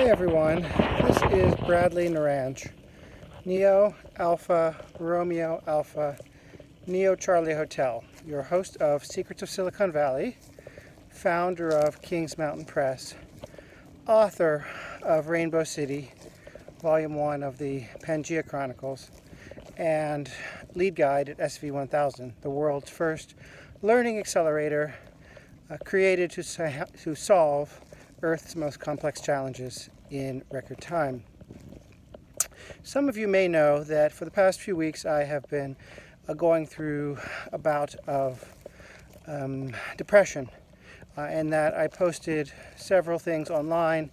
Hi everyone, this is Bradley Naranj, Neo Alpha Romeo Alpha Neo Charlie Hotel, your host of Secrets of Silicon Valley, founder of Kings Mountain Press, author of Rainbow City, Volume 1 of the Pangea Chronicles, and lead guide at SV1000, the world's first learning accelerator created to solve Earth's most complex challenges in record time. Some of you may know that for the past few weeks I have been going through a bout of depression, and that I posted several things online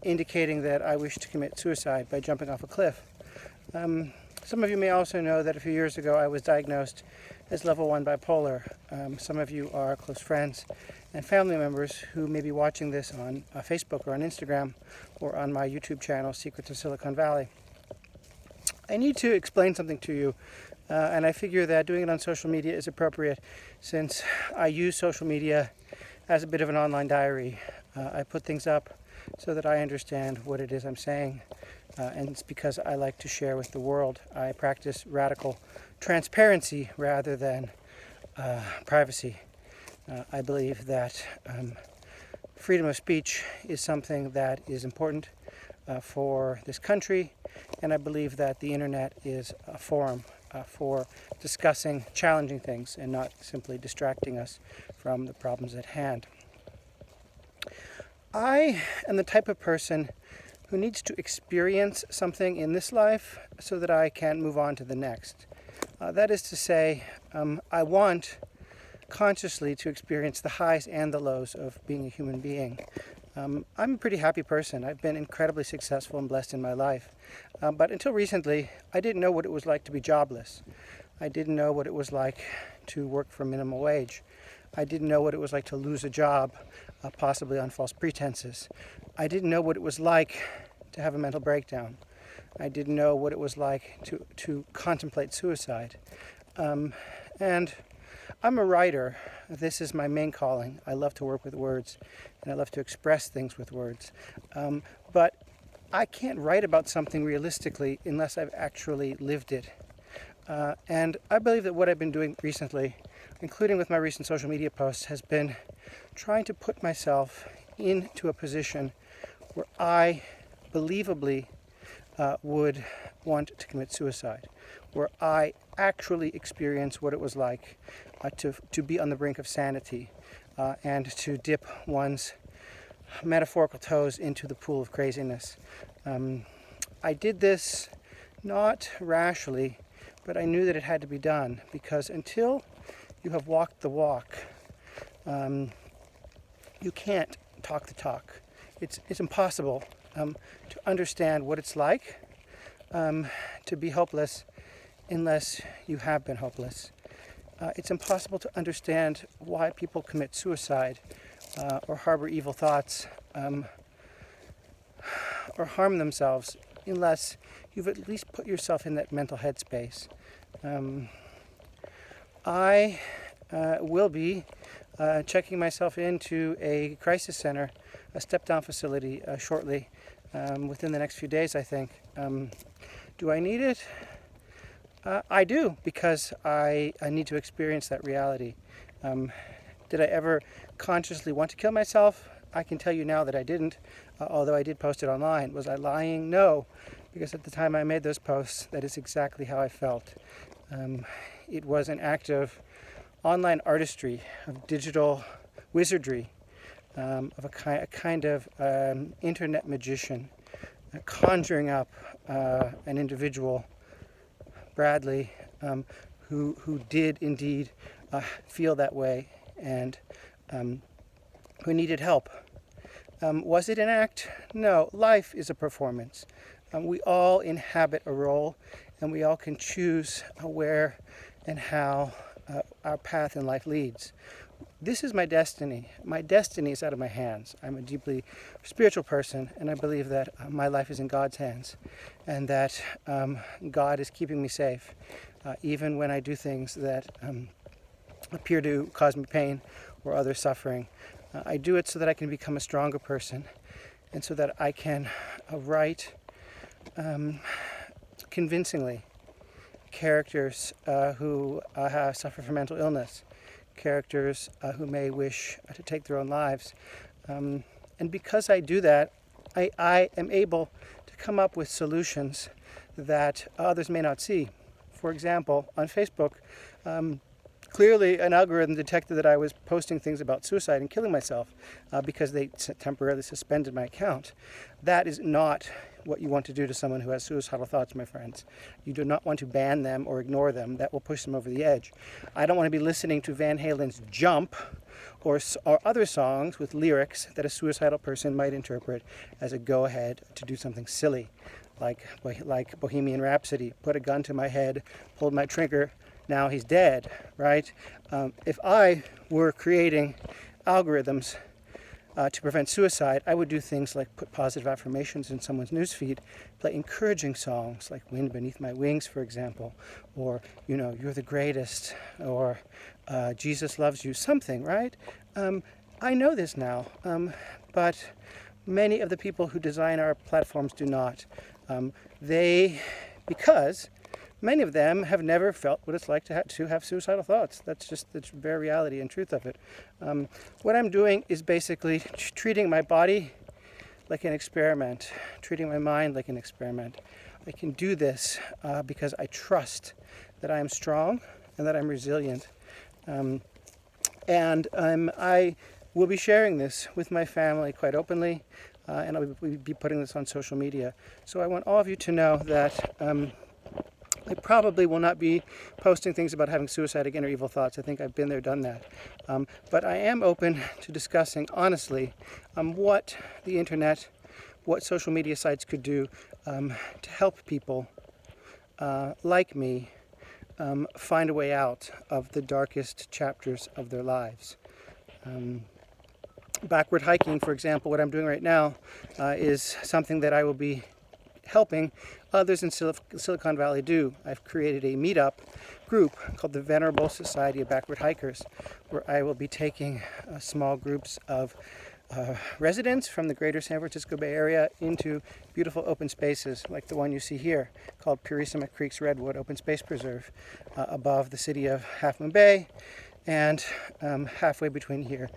indicating that I wish to commit suicide by jumping off a cliff. Some of you may also know that a few years ago I was diagnosed as level 1 bipolar. Some of you are close friends and family members who may be watching this on Facebook or on Instagram or on my YouTube channel, Secrets of Silicon Valley. I need to explain something to you, and I figure that doing it on social media is appropriate since I use social media as a bit of an online diary. I put things up so that I understand what it is I'm saying, and it's because I like to share with the world. I practice radical transparency rather than privacy. I believe that freedom of speech is something that is important for this country, and I believe that the internet is a forum for discussing challenging things and not simply distracting us from the problems at hand. I am the type of person who needs to experience something in this life so that I can move on to the next. That is to say, I want consciously to experience the highs and the lows of being a human being. I'm a pretty happy person. I've been incredibly successful and blessed in my life. But until recently, I didn't know what it was like to be jobless. I didn't know what it was like to work for minimum wage. I didn't know what it was like to lose a job, possibly on false pretenses. I didn't know what it was like to have a mental breakdown. I didn't know what it was like to contemplate suicide. And I'm a writer. This is my main calling. I love to work with words, and I love to express things with words. But I can't write about something realistically unless I've actually lived it. And I believe that what I've been doing recently, including with my recent social media posts, has been trying to put myself into a position where I believably would want to commit suicide, where I actually experience what it was like to be on the brink of sanity and to dip one's metaphorical toes into the pool of craziness. I did this not rashly, but I knew that it had to be done, because until you have walked the walk, you can't talk the talk. It's impossible to understand what it's like to be hopeless unless you have been hopeless. It's impossible to understand why people commit suicide or harbor evil thoughts or harm themselves unless you've at least put yourself in that mental headspace. I will be checking myself into a crisis center, a step-down facility shortly, within the next few days, I think. Do I need it? I do, because I need to experience that reality. Did I ever consciously want to kill myself? I can tell you now that I didn't, although I did post it online. Was I lying? No, because at the time I made those posts, that is exactly how I felt. It was an act of online artistry, of digital wizardry, of a kind of internet magician, conjuring up an individual, Bradley, who did indeed feel that way and who needed help. Was it an act? No. Life is a performance. We all inhabit a role, and we all can choose where and how our path in life leads. This is my destiny. My destiny is out of my hands. I'm a deeply spiritual person, and I believe that my life is in God's hands, and that God is keeping me safe, even when I do things that appear to cause me pain or other suffering. I do it so that I can become a stronger person, and so that I can write convincingly characters who suffer from mental illness, characters who may wish to take their own lives. And because I do that, I am able to come up with solutions that others may not see. For example, on Facebook, clearly an algorithm detected that I was posting things about suicide and killing myself because they temporarily suspended my account. That is not what you want to do to someone who has suicidal thoughts, my friends. You do not want to ban them or ignore them. That will push them over the edge. I don't want to be listening to Van Halen's Jump or other songs with lyrics that a suicidal person might interpret as a go-ahead to do something silly, like Bohemian Rhapsody. Put a gun to my head, pulled my trigger, now he's dead, right? If I were creating algorithms to prevent suicide, I would do things like put positive affirmations in someone's newsfeed, play encouraging songs like Wind Beneath My Wings, for example, or, You're the Greatest, or Jesus Loves You, something, right? I know this now, but many of the people who design our platforms do not. Because many of them have never felt what it's like to have suicidal thoughts. That's just the bare reality and truth of it. What I'm doing is basically treating my body like an experiment, treating my mind like an experiment. I can do this because I trust that I am strong and that I'm resilient. I will be sharing this with my family quite openly, and I'll be putting this on social media. So I want all of you to know that I probably will not be posting things about having suicide again or evil thoughts. I think I've been there, done that. But I am open to discussing honestly what the internet, what social media sites could do to help people like me find a way out of the darkest chapters of their lives. Backward hiking, for example, what I'm doing right now is something that I will be helping others in Silicon Valley do. I've created a meetup group called the Venerable Society of Backward Hikers, where I will be taking small groups of residents from the greater San Francisco Bay Area into beautiful open spaces like the one you see here called Purissima Creek's Redwood Open Space Preserve above the city of Half Moon Bay and halfway between here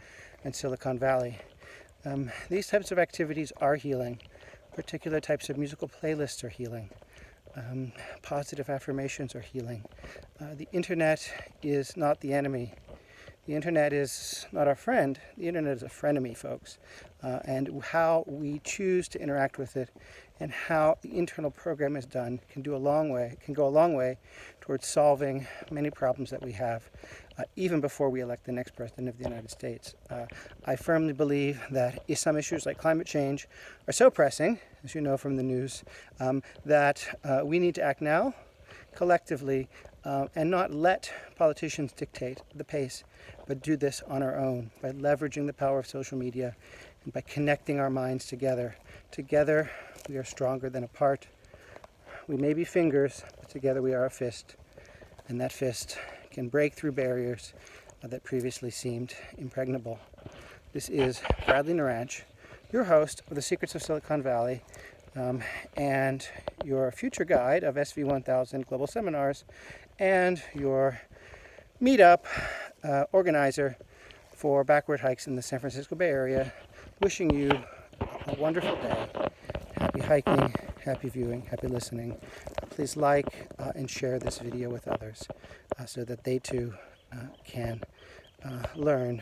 and Silicon Valley. These types of activities are healing. Particular types of musical playlists are healing. Positive affirmations are healing. The internet is not the enemy. The internet is not our friend. The internet is a frenemy, folks. And how we choose to interact with it and how the internal program is done can go a long way towards solving many problems that we have, even before we elect the next president of the United States. I firmly believe that some issues like climate change are so pressing, as you know from the news, that we need to act now, collectively, and not let politicians dictate the pace, but do this on our own by leveraging the power of social media and by connecting our minds together. Together, we are stronger than apart. We may be fingers, but together we are a fist, and that fist can break through barriers that previously seemed impregnable. This is Bradley Naranch, your host of The Secrets of Silicon Valley, and your future guide of SV1000 Global Seminars, and your meetup organizer for backward hikes in the San Francisco Bay Area, wishing you a wonderful day. Happy hiking, happy viewing, happy listening. Please like and share this video with others so that they too can learn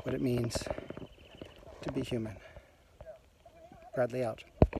what it means to be human. Bradley out.